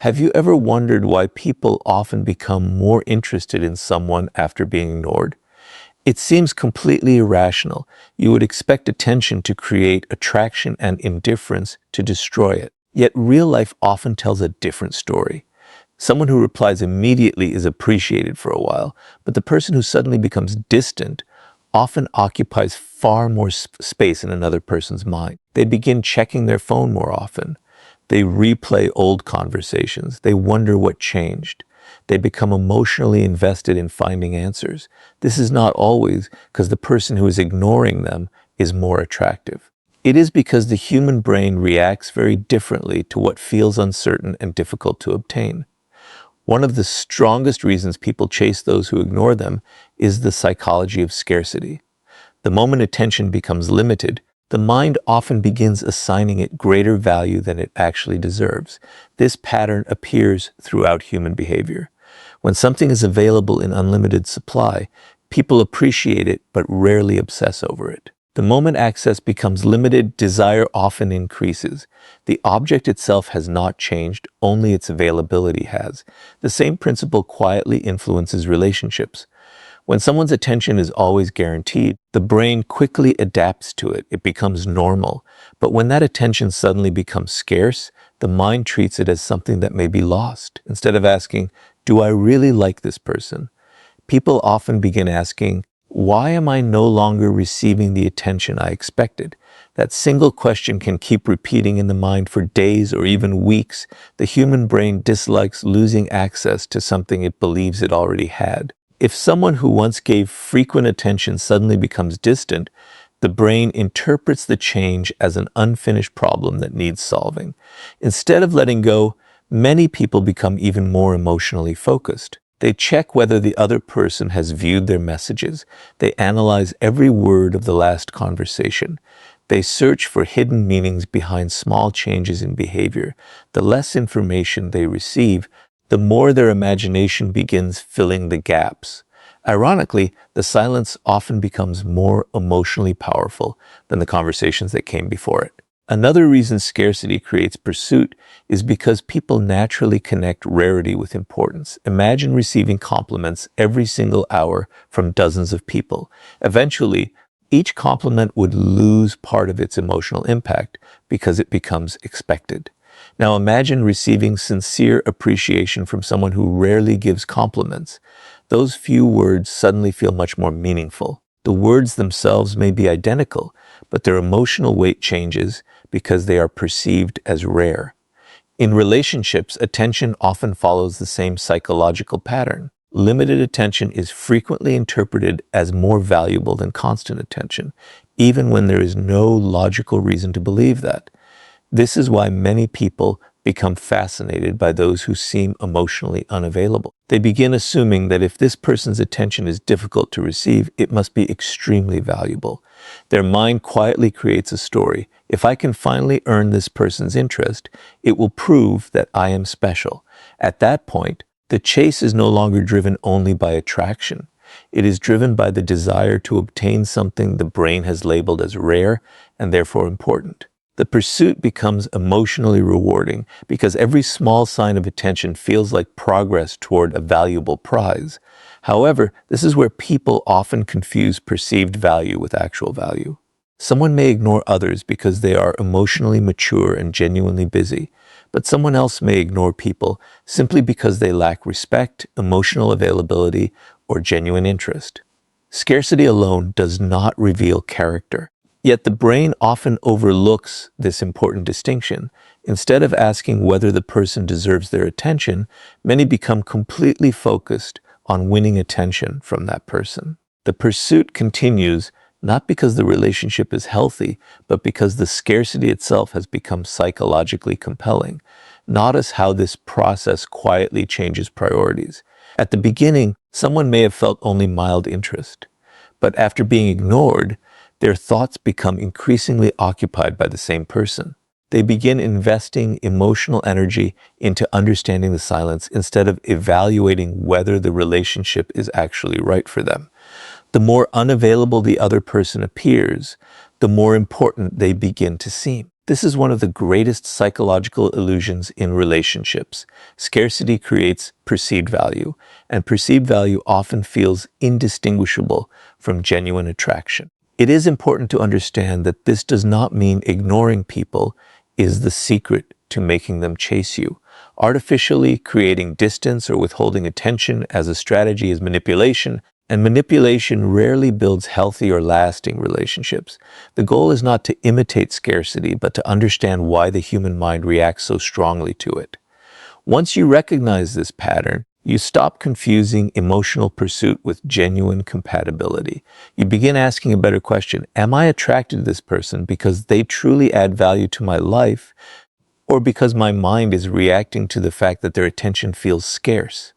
Have you ever wondered why people often become more interested in someone after being ignored? It seems completely irrational. You would expect attention to create attraction and indifference to destroy it. Yet real life often tells a different story. Someone who replies immediately is appreciated for a while, but the person who suddenly becomes distant often occupies far more space in another person's mind. They begin checking their phone more often. They replay old conversations. They wonder what changed. They become emotionally invested in finding answers. This is not always because the person who is ignoring them is more attractive. It is because the human brain reacts very differently to what feels uncertain and difficult to obtain. One of the strongest reasons people chase those who ignore them is the psychology of scarcity. The moment attention becomes limited, the mind often begins assigning it greater value than it actually deserves. This pattern appears throughout human behavior. When something is available in unlimited supply, people appreciate it but rarely obsess over it. The moment access becomes limited, desire often increases. The object itself has not changed, only its availability has. The same principle quietly influences relationships. When someone's attention is always guaranteed, the brain quickly adapts to it. It becomes normal. But when that attention suddenly becomes scarce, the mind treats it as something that may be lost. Instead of asking, "Do I really like this person?" people often begin asking, "Why am I no longer receiving the attention I expected?" That single question can keep repeating in the mind for days or even weeks. The human brain dislikes losing access to something it believes it already had. If someone who once gave frequent attention suddenly becomes distant, the brain interprets the change as an unfinished problem that needs solving. Instead of letting go, many people become even more emotionally focused. They check whether the other person has viewed their messages. They analyze every word of the last conversation. They search for hidden meanings behind small changes in behavior. The less information they receive, the more their imagination begins filling the gaps. Ironically, the silence often becomes more emotionally powerful than the conversations that came before it. Another reason scarcity creates pursuit is because people naturally connect rarity with importance. Imagine receiving compliments every single hour from dozens of people. Eventually, each compliment would lose part of its emotional impact because it becomes expected. Now imagine receiving sincere appreciation from someone who rarely gives compliments. Those few words suddenly feel much more meaningful. The words themselves may be identical, but their emotional weight changes because they are perceived as rare. In relationships, attention often follows the same psychological pattern. Limited attention is frequently interpreted as more valuable than constant attention, even when there is no logical reason to believe that. This is why many people become fascinated by those who seem emotionally unavailable. They begin assuming that if this person's attention is difficult to receive, it must be extremely valuable. Their mind quietly creates a story. If I can finally earn this person's interest, it will prove that I am special. At that point, the chase is no longer driven only by attraction. It is driven by the desire to obtain something the brain has labeled as rare and therefore important. The pursuit becomes emotionally rewarding because every small sign of attention feels like progress toward a valuable prize. However, this is where people often confuse perceived value with actual value. Someone may ignore others because they are emotionally mature and genuinely busy, but someone else may ignore people simply because they lack respect, emotional availability, or genuine interest. Scarcity alone does not reveal character. Yet the brain often overlooks this important distinction. Instead of asking whether the person deserves their attention, many become completely focused on winning attention from that person. The pursuit continues not because the relationship is healthy, but because the scarcity itself has become psychologically compelling. Notice how this process quietly changes priorities. At the beginning, someone may have felt only mild interest, but after being ignored, their thoughts become increasingly occupied by the same person. They begin investing emotional energy into understanding the silence instead of evaluating whether the relationship is actually right for them. The more unavailable the other person appears, the more important they begin to seem. This is one of the greatest psychological illusions in relationships. Scarcity creates perceived value, and perceived value often feels indistinguishable from genuine attraction. It is important to understand that this does not mean ignoring people is the secret to making them chase you. Artificially creating distance or withholding attention as a strategy is manipulation, and manipulation rarely builds healthy or lasting relationships. The goal is not to imitate scarcity, but to understand why the human mind reacts so strongly to it. Once you recognize this pattern, you stop confusing emotional pursuit with genuine compatibility. You begin asking a better question: am I attracted to this person because they truly add value to my life, or because my mind is reacting to the fact that their attention feels scarce?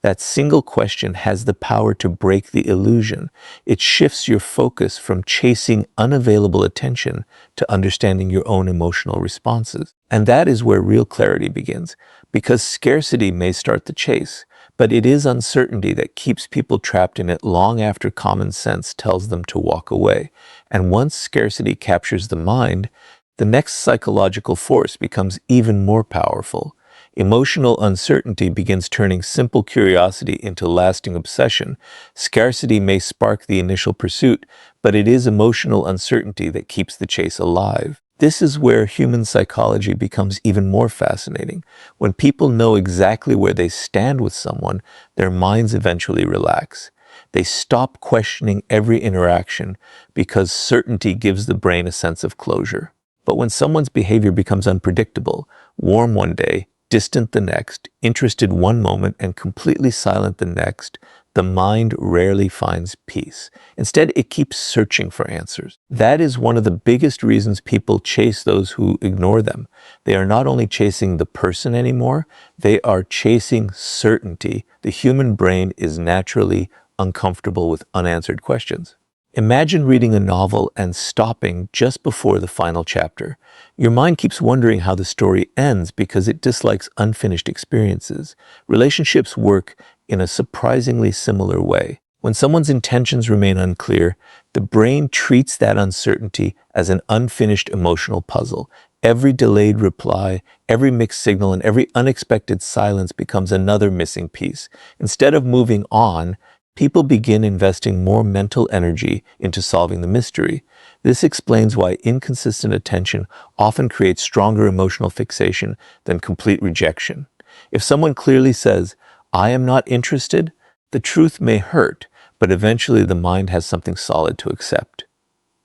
That single question has the power to break the illusion. It shifts your focus from chasing unavailable attention to understanding your own emotional responses. And that is where real clarity begins, because scarcity may start the chase, but it is uncertainty that keeps people trapped in it long after common sense tells them to walk away. And once scarcity captures the mind, the next psychological force becomes even more powerful. Emotional uncertainty begins turning simple curiosity into lasting obsession. Scarcity may spark the initial pursuit, but it is emotional uncertainty that keeps the chase alive. This is where human psychology becomes even more fascinating. When people know exactly where they stand with someone, their minds eventually relax. They stop questioning every interaction because certainty gives the brain a sense of closure. But when someone's behavior becomes unpredictable, warm one day, distant the next, interested one moment, and completely silent the next, the mind rarely finds peace. Instead, it keeps searching for answers. That is one of the biggest reasons people chase those who ignore them. They are not only chasing the person anymore, they are chasing certainty. The human brain is naturally uncomfortable with unanswered questions. Imagine reading a novel and stopping just before the final chapter. Your mind keeps wondering how the story ends because it dislikes unfinished experiences. Relationships work in a surprisingly similar way. When someone's intentions remain unclear, the brain treats that uncertainty as an unfinished emotional puzzle. Every delayed reply, every mixed signal, and every unexpected silence becomes another missing piece. Instead of moving on, people begin investing more mental energy into solving the mystery. This explains why inconsistent attention often creates stronger emotional fixation than complete rejection. If someone clearly says, "I am not interested," the truth may hurt, but eventually the mind has something solid to accept.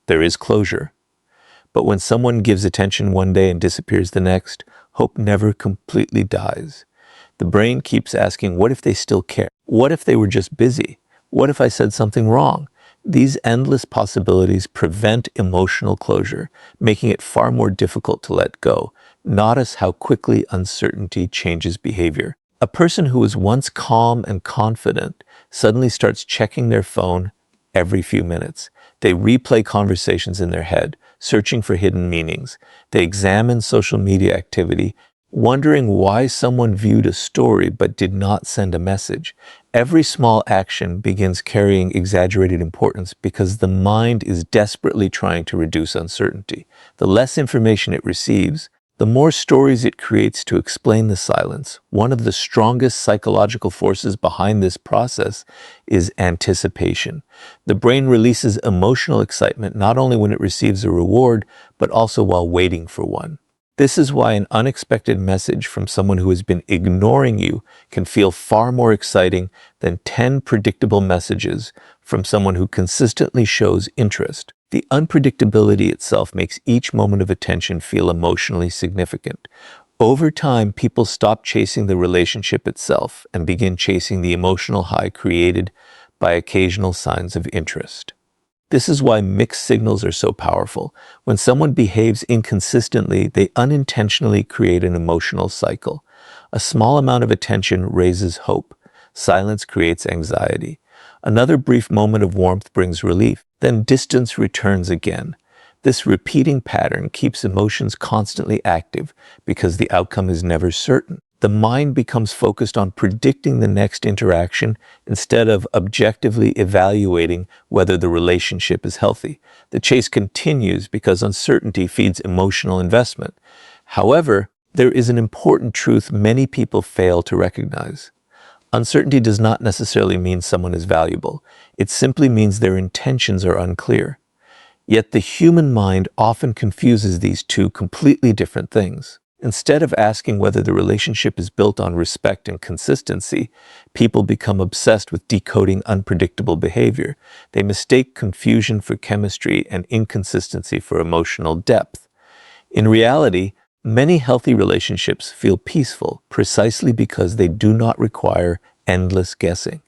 There is closure. But when someone gives attention one day and disappears the next, hope never completely dies. The brain keeps asking, what if they still care? What if they were just busy? What if I said something wrong? These endless possibilities prevent emotional closure, making it far more difficult to let go. Notice how quickly uncertainty changes behavior. A person who was once calm and confident suddenly starts checking their phone every few minutes. They replay conversations in their head, searching for hidden meanings. They examine social media activity, wondering why someone viewed a story but did not send a message. Every small action begins carrying exaggerated importance because the mind is desperately trying to reduce uncertainty. The less information it receives, the more stories it creates to explain the silence. One of the strongest psychological forces behind this process is anticipation. The brain releases emotional excitement not only when it receives a reward, but also while waiting for one. This is why an unexpected message from someone who has been ignoring you can feel far more exciting than 10 predictable messages from someone who consistently shows interest. The unpredictability itself makes each moment of attention feel emotionally significant. Over time, people stop chasing the relationship itself and begin chasing the emotional high created by occasional signs of interest. This is why mixed signals are so powerful. When someone behaves inconsistently, they unintentionally create an emotional cycle. A small amount of attention raises hope. Silence creates anxiety. Another brief moment of warmth brings relief. Then distance returns again. This repeating pattern keeps emotions constantly active because the outcome is never certain. The mind becomes focused on predicting the next interaction instead of objectively evaluating whether the relationship is healthy. The chase continues because uncertainty feeds emotional investment. However, there is an important truth many people fail to recognize. Uncertainty does not necessarily mean someone is valuable. It simply means their intentions are unclear. Yet the human mind often confuses these two completely different things. Instead of asking whether the relationship is built on respect and consistency, people become obsessed with decoding unpredictable behavior. They mistake confusion for chemistry and inconsistency for emotional depth. In reality, many healthy relationships feel peaceful precisely because they do not require endless guessing.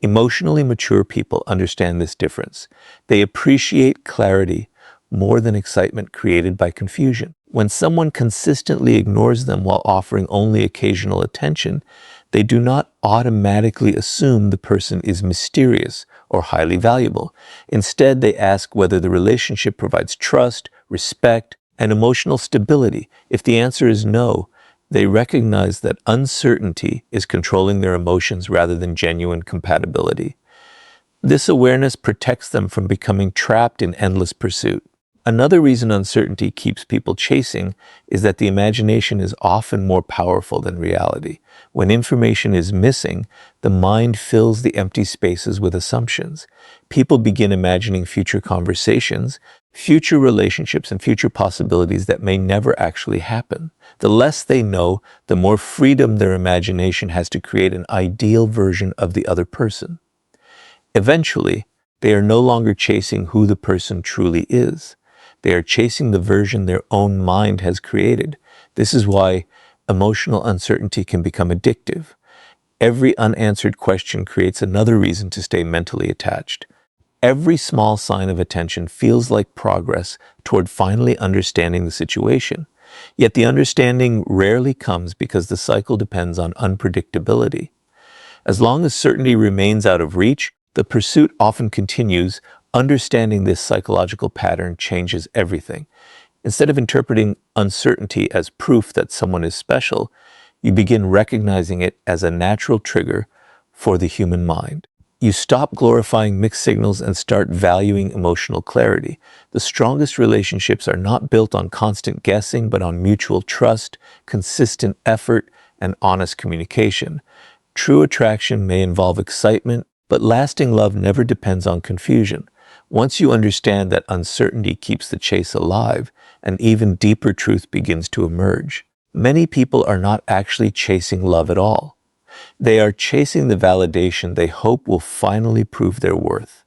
Emotionally mature people understand this difference. They appreciate clarity more than excitement created by confusion. When someone consistently ignores them while offering only occasional attention, they do not automatically assume the person is mysterious or highly valuable. Instead, they ask whether the relationship provides trust, respect, and emotional stability. If the answer is no, they recognize that uncertainty is controlling their emotions rather than genuine compatibility. This awareness protects them from becoming trapped in endless pursuit. Another reason uncertainty keeps people chasing is that the imagination is often more powerful than reality. When information is missing, the mind fills the empty spaces with assumptions. People begin imagining future conversations, future relationships, and future possibilities that may never actually happen. The less they know, the more freedom their imagination has to create an ideal version of the other person. Eventually, they are no longer chasing who the person truly is. They are chasing the version their own mind has created. This is why emotional uncertainty can become addictive. Every unanswered question creates another reason to stay mentally attached. Every small sign of attention feels like progress toward finally understanding the situation. Yet the understanding rarely comes because the cycle depends on unpredictability. As long as certainty remains out of reach, the pursuit often continues. Understanding this psychological pattern changes everything. Instead of interpreting uncertainty as proof that someone is special, you begin recognizing it as a natural trigger for the human mind. You stop glorifying mixed signals and start valuing emotional clarity. The strongest relationships are not built on constant guessing, but on mutual trust, consistent effort, and honest communication. True attraction may involve excitement, but lasting love never depends on confusion. Once you understand that uncertainty keeps the chase alive, an even deeper truth begins to emerge. Many people are not actually chasing love at all. They are chasing the validation they hope will finally prove their worth.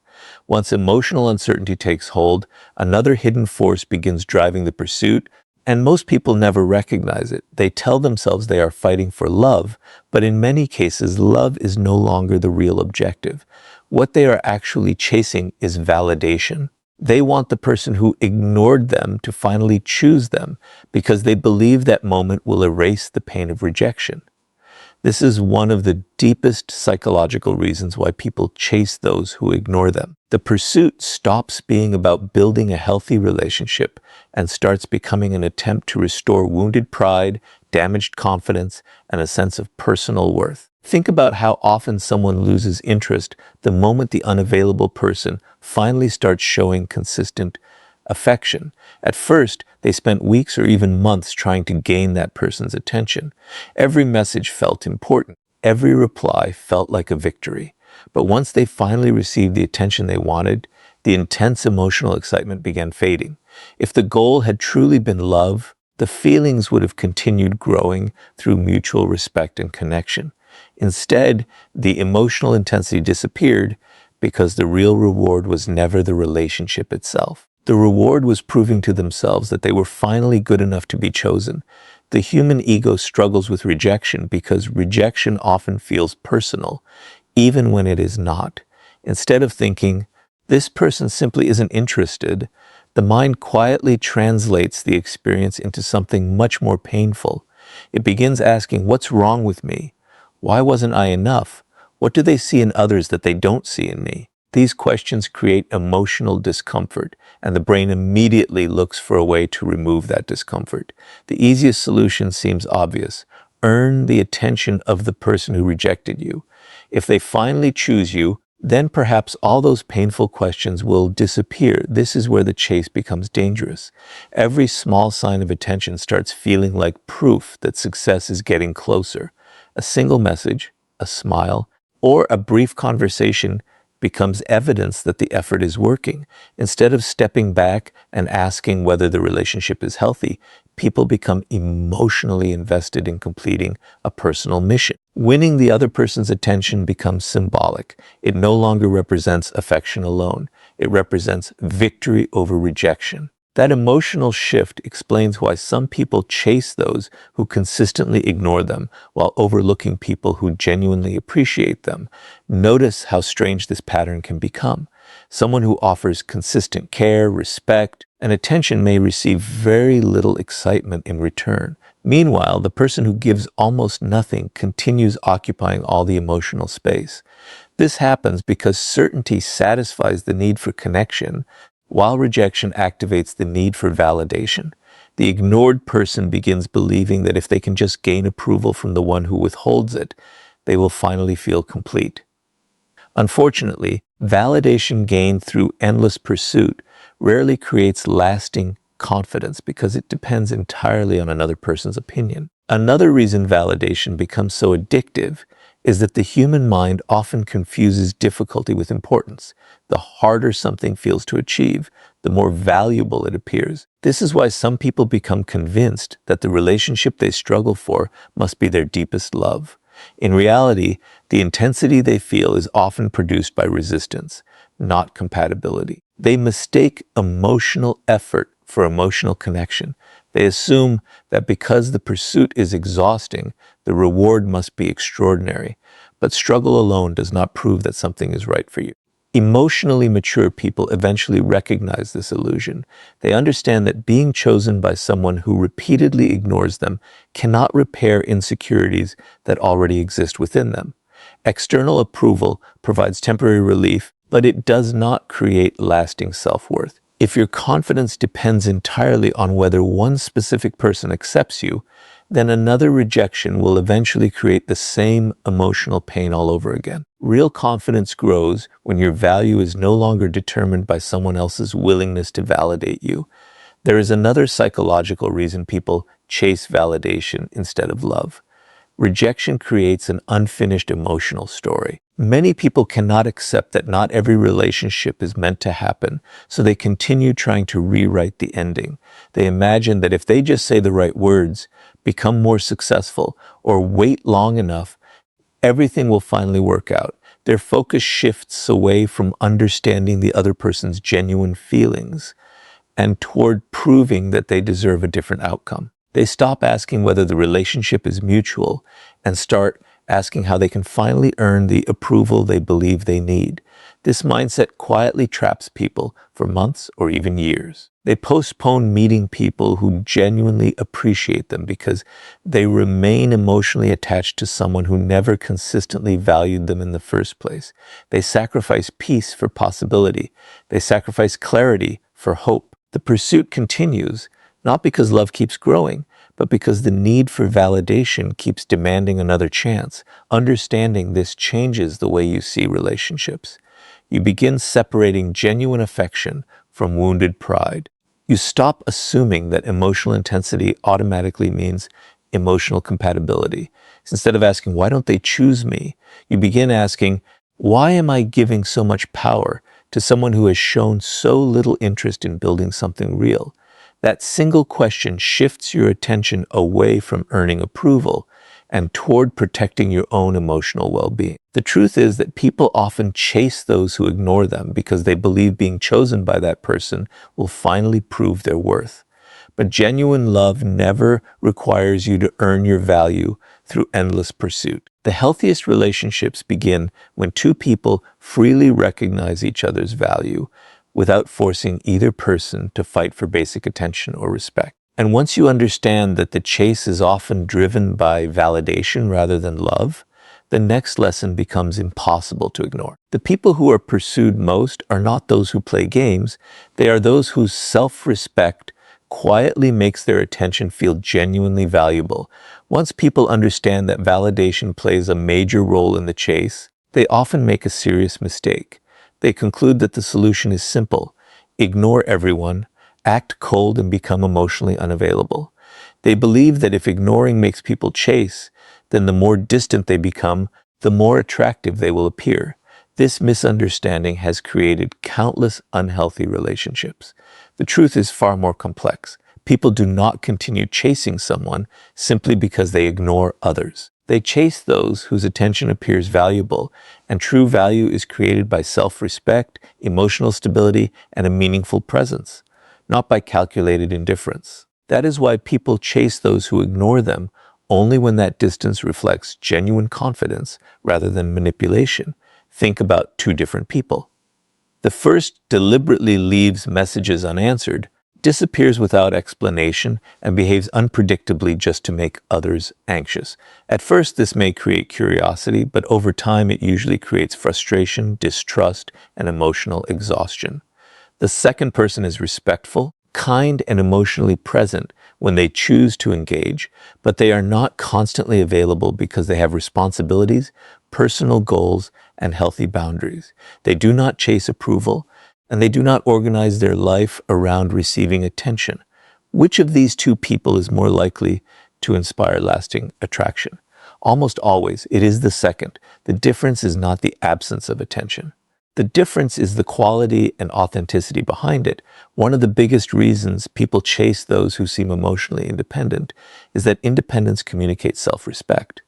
Once emotional uncertainty takes hold, another hidden force begins driving the pursuit, and most people never recognize it. They tell themselves they are fighting for love, but in many cases, love is no longer the real objective. What they are actually chasing is validation. They want the person who ignored them to finally choose them because they believe that moment will erase the pain of rejection. This is one of the deepest psychological reasons why people chase those who ignore them. The pursuit stops being about building a healthy relationship and starts becoming an attempt to restore wounded pride, damaged confidence, and a sense of personal worth. Think about how often someone loses interest the moment the unavailable person finally starts showing consistent affection. At first, they spent weeks or even months trying to gain that person's attention. Every message felt important. Every reply felt like a victory. But once they finally received the attention they wanted, the intense emotional excitement began fading. If the goal had truly been love, the feelings would have continued growing through mutual respect and connection. Instead, the emotional intensity disappeared because the real reward was never the relationship itself. The reward was proving to themselves that they were finally good enough to be chosen. The human ego struggles with rejection because rejection often feels personal, even when it is not. Instead of thinking, this person simply isn't interested, the mind quietly translates the experience into something much more painful. It begins asking, what's wrong with me? Why wasn't I enough? What do they see in others that they don't see in me? These questions create emotional discomfort, and the brain immediately looks for a way to remove that discomfort. The easiest solution seems obvious. earn the attention of the person who rejected you. If they finally choose you, then perhaps all those painful questions will disappear. This is where the chase becomes dangerous. Every small sign of attention starts feeling like proof that success is getting closer. A single message, a smile, or a brief conversation becomes evidence that the effort is working. Instead of stepping back and asking whether the relationship is healthy, people become emotionally invested in completing a personal mission. Winning the other person's attention becomes symbolic. It no longer represents affection alone. It represents victory over rejection. That emotional shift explains why some people chase those who consistently ignore them while overlooking people who genuinely appreciate them. Notice how strange this pattern can become. Someone who offers consistent care, respect, and attention may receive very little excitement in return. Meanwhile, the person who gives almost nothing continues occupying all the emotional space. This happens because certainty satisfies the need for connection, while rejection activates the need for validation. The ignored person begins believing that if they can just gain approval from the one who withholds it, they will finally feel complete. Unfortunately, validation gained through endless pursuit rarely creates lasting confidence because it depends entirely on another person's opinion. Another reason validation becomes so addictive is that the human mind often confuses difficulty with importance. The harder something feels to achieve, the more valuable it appears. This is why some people become convinced that the relationship they struggle for must be their deepest love. In reality, the intensity they feel is often produced by resistance, not compatibility. They mistake emotional effort for emotional connection. They assume that because the pursuit is exhausting, the reward must be extraordinary. But struggle alone does not prove that something is right for you. Emotionally mature people eventually recognize this illusion. They understand that being chosen by someone who repeatedly ignores them cannot repair insecurities that already exist within them. External approval provides temporary relief, but it does not create lasting self-worth. If your confidence depends entirely on whether one specific person accepts you, then another rejection will eventually create the same emotional pain all over again. Real confidence grows when your value is no longer determined by someone else's willingness to validate you. There is another psychological reason people chase validation instead of love. Rejection creates an unfinished emotional story. Many people cannot accept that not every relationship is meant to happen, so they continue trying to rewrite the ending. They imagine that if they just say the right words, become more successful, or wait long enough, everything will finally work out. Their focus shifts away from understanding the other person's genuine feelings and toward proving that they deserve a different outcome. They stop asking whether the relationship is mutual and start asking how they can finally earn the approval they believe they need. This mindset quietly traps people for months or even years. They postpone meeting people who genuinely appreciate them because they remain emotionally attached to someone who never consistently valued them in the first place. They sacrifice peace for possibility. They sacrifice clarity for hope. The pursuit continues, not because love keeps growing, but because the need for validation keeps demanding another chance. Understanding this changes the way you see relationships. You begin separating genuine affection from wounded pride. You stop assuming that emotional intensity automatically means emotional compatibility. Instead of asking, why don't they choose me? You begin asking, why am I giving so much power to someone who has shown so little interest in building something real? That single question shifts your attention away from earning approval and toward protecting your own emotional well-being. The truth is that people often chase those who ignore them because they believe being chosen by that person will finally prove their worth. But genuine love never requires you to earn your value through endless pursuit. The healthiest relationships begin when two people freely recognize each other's value without forcing either person to fight for basic attention or respect. And once you understand that the chase is often driven by validation rather than love, the next lesson becomes impossible to ignore. The people who are pursued most are not those who play games. They are those whose self-respect quietly makes their attention feel genuinely valuable. Once people understand that validation plays a major role in the chase, they often make a serious mistake. They conclude that the solution is simple: ignore everyone, act cold, and become emotionally unavailable. They believe that if ignoring makes people chase, then the more distant they become, the more attractive they will appear. This misunderstanding has created countless unhealthy relationships. The truth is far more complex. People do not continue chasing someone simply because they ignore others. They chase those whose attention appears valuable, and true value is created by self-respect, emotional stability, and a meaningful presence, not by calculated indifference. That is why people chase those who ignore them only when that distance reflects genuine confidence rather than manipulation. Think about two different people. The first deliberately leaves messages unanswered, disappears without explanation, and behaves unpredictably just to make others anxious. At first, this may create curiosity, but over time it usually creates frustration, distrust, and emotional exhaustion. The second person is respectful, kind, and emotionally present when they choose to engage, but they are not constantly available because they have responsibilities, personal goals, and healthy boundaries. They do not chase approval, and they do not organize their life around receiving attention. Which of these two people is more likely to inspire lasting attraction? Almost always, it is the second. The difference is not the absence of attention. The difference is the quality and authenticity behind it. One of the biggest reasons people chase those who seem emotionally independent is that independence communicates self-respect.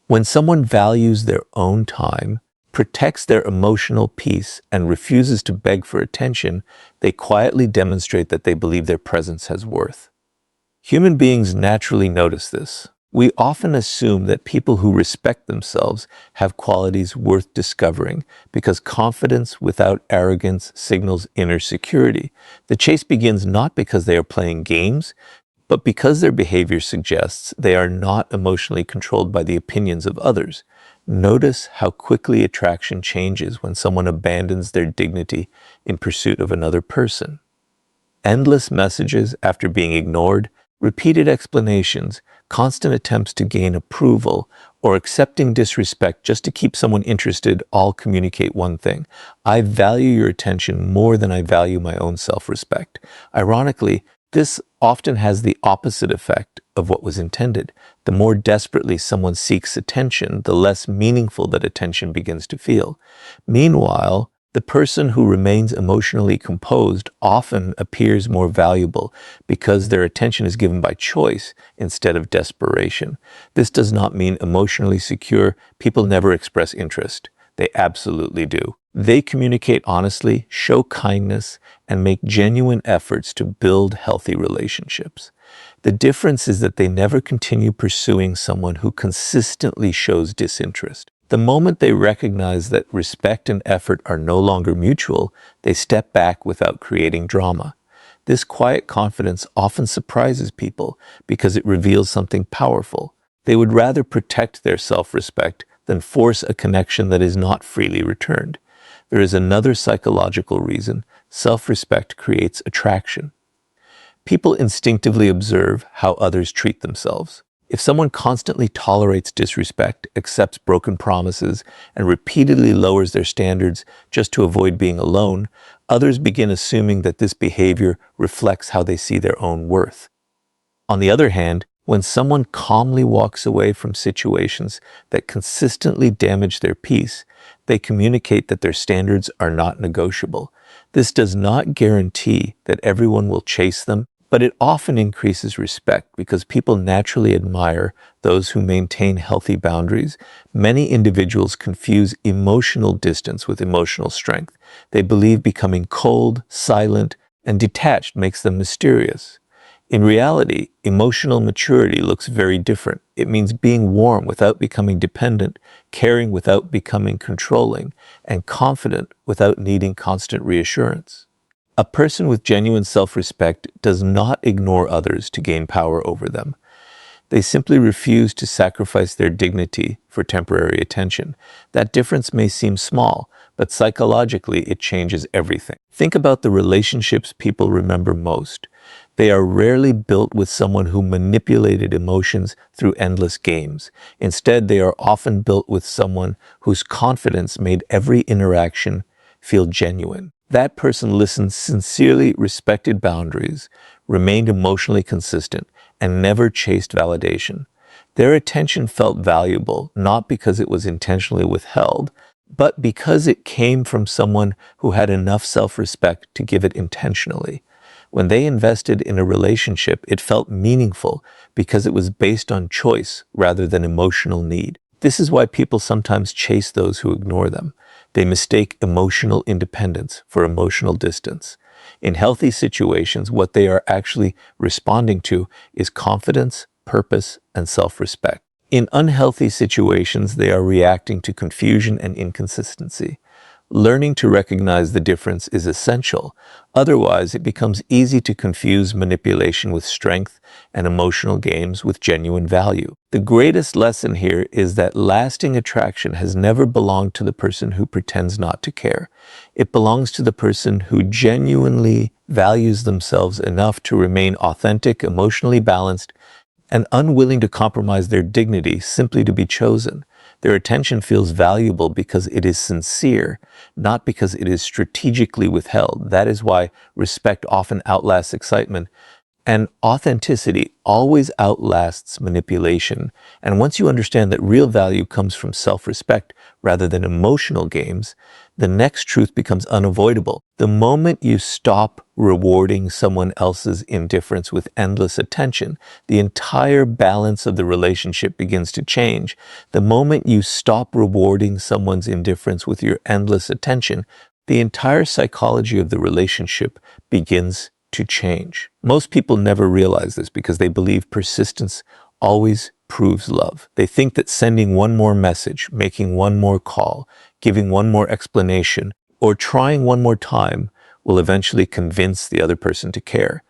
When someone values their own time, protects their emotional peace, and refuses to beg for attention, they quietly demonstrate that they believe their presence has worth. Human beings naturally notice this. We often assume that people who respect themselves have qualities worth discovering because confidence without arrogance signals inner security. The chase begins not because they are playing games, but because their behavior suggests they are not emotionally controlled by the opinions of others. Notice how quickly attraction changes when someone abandons their dignity in pursuit of another person. Endless messages after being ignored, repeated explanations, constant attempts to gain approval, or accepting disrespect just to keep someone interested all communicate one thing: I value your attention more than I value my own self-respect. Ironically, this often has the opposite effect of what was intended. The more desperately someone seeks attention, the less meaningful that attention begins to feel. Meanwhile, the person who remains emotionally composed often appears more valuable because their attention is given by choice instead of desperation. This does not mean emotionally secure people never express interest. They absolutely do. They communicate honestly, show kindness, and make genuine efforts to build healthy relationships. The difference is that they never continue pursuing someone who consistently shows disinterest. The moment they recognize that respect and effort are no longer mutual, they step back without creating drama. This quiet confidence often surprises people because it reveals something powerful. They would rather protect their self-respect than force a connection that is not freely returned. There is another psychological reason: self-respect creates attraction. People instinctively observe how others treat themselves. If someone constantly tolerates disrespect, accepts broken promises, and repeatedly lowers their standards just to avoid being alone, others begin assuming that this behavior reflects how they see their own worth. On the other hand, when someone calmly walks away from situations that consistently damage their peace, they communicate that their standards are not negotiable. This does not guarantee that everyone will chase them, but it often increases respect because people naturally admire those who maintain healthy boundaries. Many individuals confuse emotional distance with emotional strength. They believe becoming cold, silent, and detached makes them mysterious. In reality, emotional maturity looks very different. It means being warm without becoming dependent, caring without becoming controlling, and confident without needing constant reassurance. A person with genuine self-respect does not ignore others to gain power over them. They simply refuse to sacrifice their dignity for temporary attention. That difference may seem small, but psychologically it changes everything. Think about the relationships people remember most. They are rarely built with someone who manipulated emotions through endless games. Instead, they are often built with someone whose confidence made every interaction feel genuine. That person listened sincerely, respected boundaries, remained emotionally consistent, and never chased validation. Their attention felt valuable, not because it was intentionally withheld, but because it came from someone who had enough self-respect to give it intentionally. When they invested in a relationship, it felt meaningful because it was based on choice rather than emotional need. This is why people sometimes chase those who ignore them. They mistake emotional independence for emotional distance. In healthy situations, what they are actually responding to is confidence, purpose, and self-respect. In unhealthy situations, they are reacting to confusion and inconsistency. Learning to recognize the difference is essential. Otherwise, it becomes easy to confuse manipulation with strength and emotional games with genuine value. The greatest lesson here is that lasting attraction has never belonged to the person who pretends not to care. It belongs to the person who genuinely values themselves enough to remain authentic, emotionally balanced, and unwilling to compromise their dignity simply to be chosen. Their attention feels valuable because it is sincere, not because it is strategically withheld. That is why respect often outlasts excitement, and authenticity always outlasts manipulation. And once you understand that real value comes from self-respect rather than emotional games, the next truth becomes unavoidable. The moment you stop rewarding someone else's indifference with endless attention, the entire balance of the relationship begins to change. The moment you stop rewarding someone's indifference with your endless attention, the entire psychology of the relationship begins to change. Most people never realize this because they believe persistence always proves love. They think that sending one more message, making one more call, giving one more explanation, or trying one more time will eventually convince the other person to care.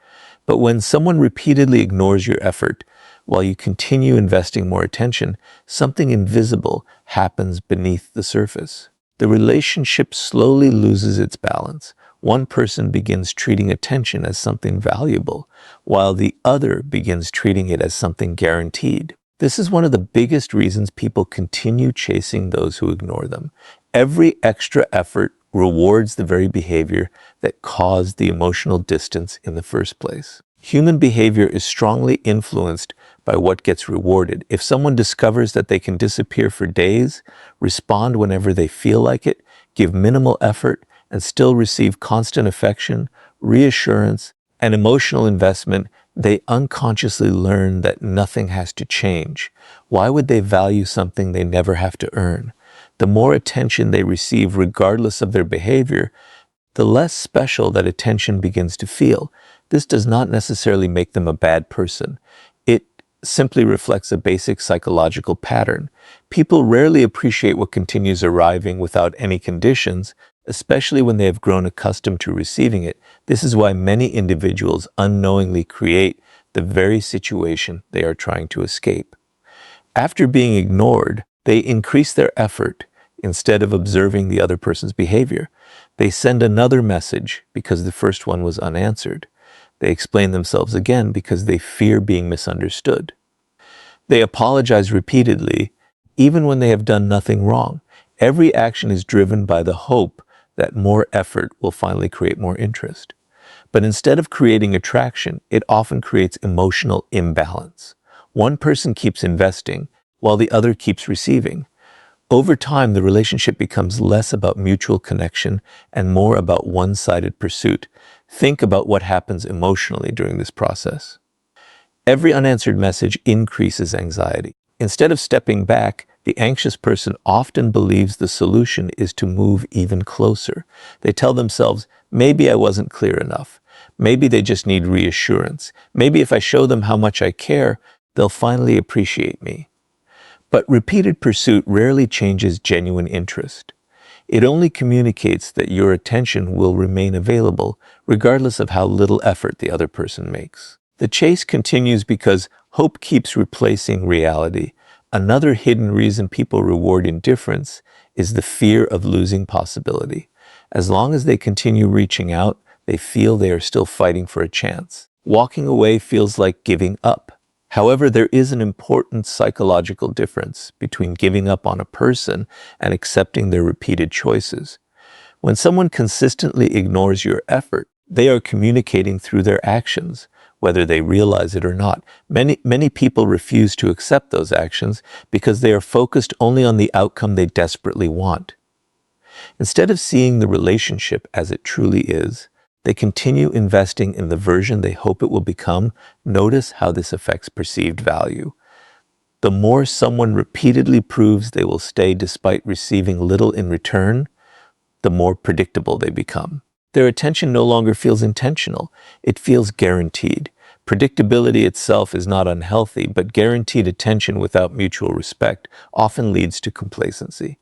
But when someone repeatedly ignores your effort while you continue investing more attention, something invisible happens beneath the surface. The relationship slowly loses its balance. One person begins treating attention as something valuable, while the other begins treating it as something guaranteed. This is one of the biggest reasons people continue chasing those who ignore them. Every extra effort rewards the very behavior that caused the emotional distance in the first place. Human behavior is strongly influenced by what gets rewarded. If someone discovers that they can disappear for days, respond whenever they feel like it, give minimal effort, and still receive constant affection, reassurance, and emotional investment, they unconsciously learn that nothing has to change. Why would they value something they never have to earn? The more attention they receive, regardless of their behavior, the less special that attention begins to feel. This does not necessarily make them a bad person. It simply reflects a basic psychological pattern. People rarely appreciate what continues arriving without any conditions, especially when they have grown accustomed to receiving it. This is why many individuals unknowingly create the very situation they are trying to escape. After being ignored, they increase their effort instead of observing the other person's behavior. They send another message because the first one was unanswered. They explain themselves again because they fear being misunderstood. They apologize repeatedly, even when they have done nothing wrong. Every action is driven by the hope that more effort will finally create more interest. But instead of creating attraction, it often creates emotional imbalance. One person keeps investing while the other keeps receiving. Over time, the relationship becomes less about mutual connection and more about one-sided pursuit. Think about what happens emotionally during this process. Every unanswered message increases anxiety. Instead of stepping back, the anxious person often believes the solution is to move even closer. They tell themselves, maybe I wasn't clear enough. Maybe they just need reassurance. Maybe if I show them how much I care, they'll finally appreciate me. But repeated pursuit rarely changes genuine interest. It only communicates that your attention will remain available regardless of how little effort the other person makes. The chase continues because hope keeps replacing reality. Another hidden reason people reward indifference is the fear of losing possibility. As long as they continue reaching out, they feel they are still fighting for a chance. Walking away feels like giving up. However, there is an important psychological difference between giving up on a person and accepting their repeated choices. When someone consistently ignores your effort, they are communicating through their actions, whether they realize it or not. Many people refuse to accept those actions because they are focused only on the outcome they desperately want. Instead of seeing the relationship as it truly is, they continue investing in the version they hope it will become. Notice how this affects perceived value. The more someone repeatedly proves they will stay despite receiving little in return, the more predictable they become. Their attention no longer feels intentional. It feels guaranteed. Predictability itself is not unhealthy, but guaranteed attention without mutual respect often leads to complacency.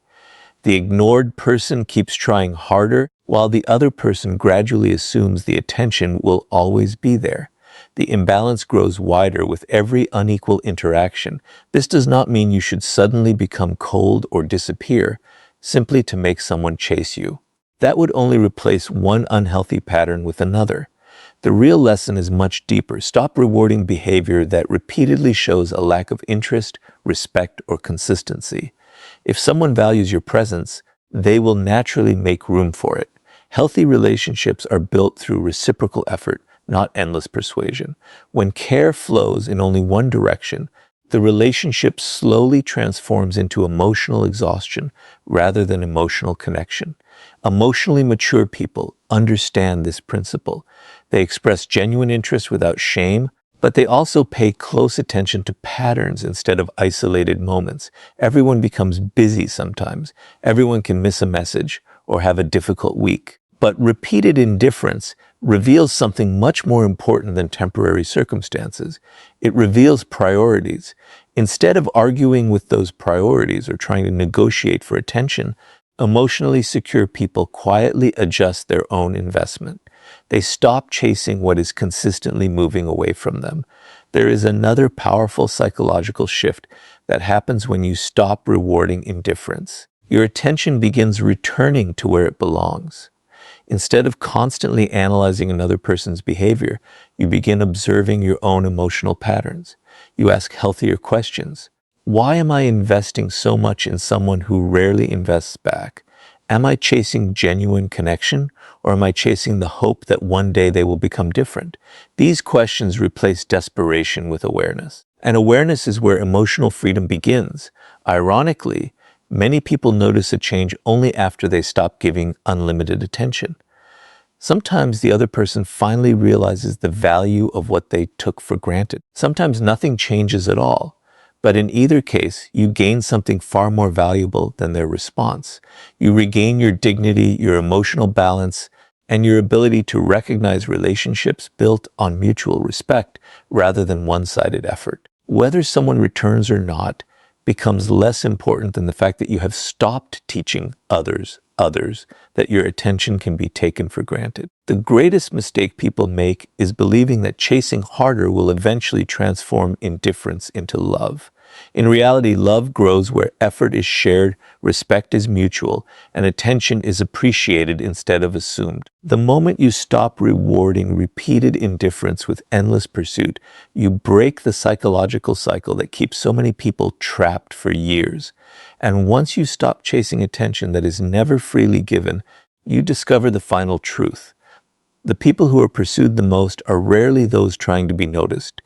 The ignored person keeps trying harder, while the other person gradually assumes the attention will always be there. The imbalance grows wider with every unequal interaction. This does not mean you should suddenly become cold or disappear, simply to make someone chase you. That would only replace one unhealthy pattern with another. The real lesson is much deeper. Stop rewarding behavior that repeatedly shows a lack of interest, respect, or consistency. If someone values your presence, they will naturally make room for it. Healthy relationships are built through reciprocal effort, not endless persuasion. When care flows in only one direction, the relationship slowly transforms into emotional exhaustion rather than emotional connection. Emotionally mature people understand this principle. They express genuine interest without shame, but they also pay close attention to patterns instead of isolated moments. Everyone becomes busy sometimes. Everyone can miss a message or have a difficult week. But repeated indifference reveals something much more important than temporary circumstances. It reveals priorities. Instead of arguing with those priorities or trying to negotiate for attention, emotionally secure people quietly adjust their own investment. They stop chasing what is consistently moving away from them. There is another powerful psychological shift that happens when you stop rewarding indifference. Your attention begins returning to where it belongs. Instead of constantly analyzing another person's behavior, you begin observing your own emotional patterns. You ask healthier questions. Why am I investing so much in someone who rarely invests back? Am I chasing genuine connection, or am I chasing the hope that one day they will become different? These questions replace desperation with awareness. And awareness is where emotional freedom begins. Ironically, many people notice a change only after they stop giving unlimited attention. Sometimes the other person finally realizes the value of what they took for granted. Sometimes nothing changes at all. But in either case, you gain something far more valuable than their response. You regain your dignity, your emotional balance, and your ability to recognize relationships built on mutual respect rather than one-sided effort. Whether someone returns or not becomes less important than the fact that you have stopped teaching others that your attention can be taken for granted. The greatest mistake people make is believing that chasing harder will eventually transform indifference into love. In reality, love grows where effort is shared, respect is mutual, and attention is appreciated instead of assumed. The moment you stop rewarding repeated indifference with endless pursuit, you break the psychological cycle that keeps so many people trapped for years. And once you stop chasing attention that is never freely given, you discover the final truth. The people who are pursued the most are rarely those trying to be noticed.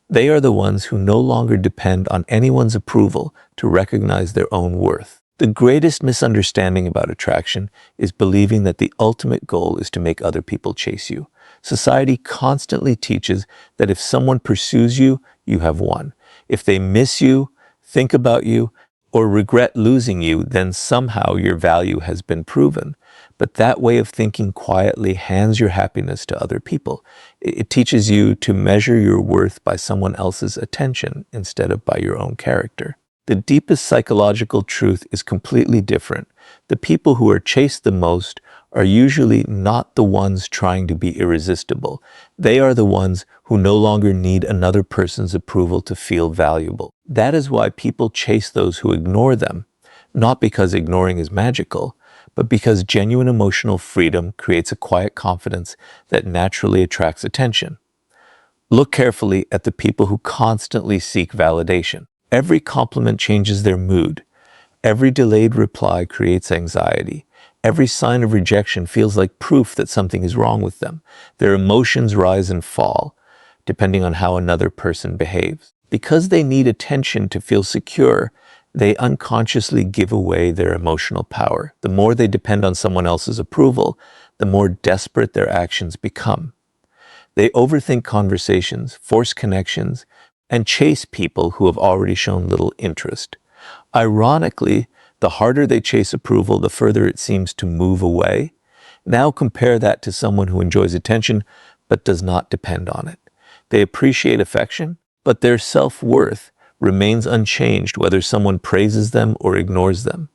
They are the ones who no longer depend on anyone's approval to recognize their own worth. The greatest misunderstanding about attraction is believing that the ultimate goal is to make other people chase you. Society constantly teaches that if someone pursues you, you have won. If they miss you, think about you, or regret losing you, then somehow your value has been proven. But that way of thinking quietly hands your happiness to other people. It teaches you to measure your worth by someone else's attention instead of by your own character. The deepest psychological truth is completely different. The people who are chased the most are usually not the ones trying to be irresistible. They are the ones who no longer need another person's approval to feel valuable. That is why people chase those who ignore them, not because ignoring is magical, but because genuine emotional freedom creates a quiet confidence that naturally attracts attention. Look carefully at the people who constantly seek validation. Every compliment changes their mood. Every delayed reply creates anxiety. Every sign of rejection feels like proof that something is wrong with them. Their emotions rise and fall, depending on how another person behaves. Because they need attention to feel secure, they unconsciously give away their emotional power. The more they depend on someone else's approval, the more desperate their actions become. They overthink conversations, force connections, and chase people who have already shown little interest. Ironically, the harder they chase approval, the further it seems to move away. Now compare that to someone who enjoys attention but does not depend on it. They appreciate affection, but their self-worth remains unchanged whether someone praises them or ignores them.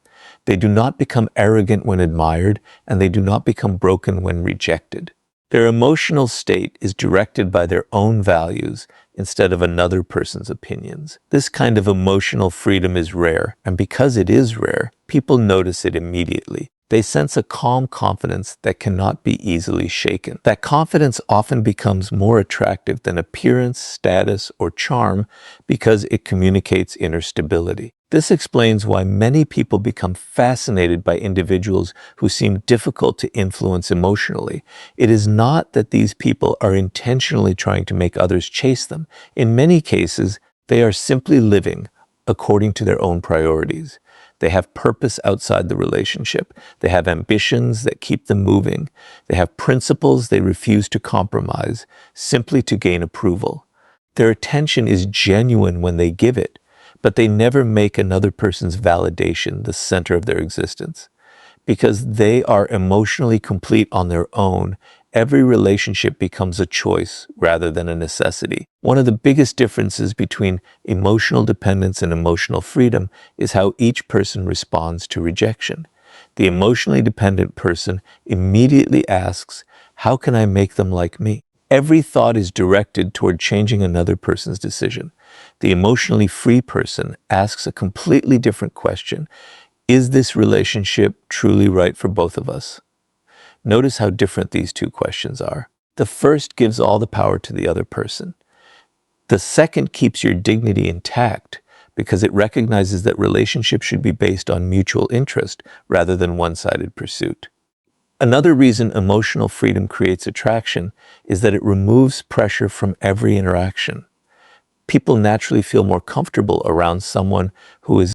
They do not become arrogant when admired, and they do not become broken when rejected. Their emotional state is directed by their own values instead of another person's opinions. This kind of emotional freedom is rare, and because it is rare, people notice it immediately. They sense a calm confidence that cannot be easily shaken. That confidence often becomes more attractive than appearance, status, or charm because it communicates inner stability. This explains why many people become fascinated by individuals who seem difficult to influence emotionally. It is not that these people are intentionally trying to make others chase them. In many cases, they are simply living according to their own priorities. They have purpose outside the relationship. They have ambitions that keep them moving. They have principles they refuse to compromise simply to gain approval. Their attention is genuine when they give it, but they never make another person's validation the center of their existence. Because they are emotionally complete on their own, every relationship becomes a choice rather than a necessity. One of the biggest differences between emotional dependence and emotional freedom is how each person responds to rejection. The emotionally dependent person immediately asks, "How can I make them like me?" Every thought is directed toward changing another person's decision. The emotionally free person asks a completely different question. Is this relationship truly right for both of us? Notice how different these two questions are. The first gives all the power to the other person. The second keeps your dignity intact because it recognizes that relationships should be based on mutual interest rather than one-sided pursuit. Another reason emotional freedom creates attraction is that it removes pressure from every interaction. People naturally feel more comfortable around someone who is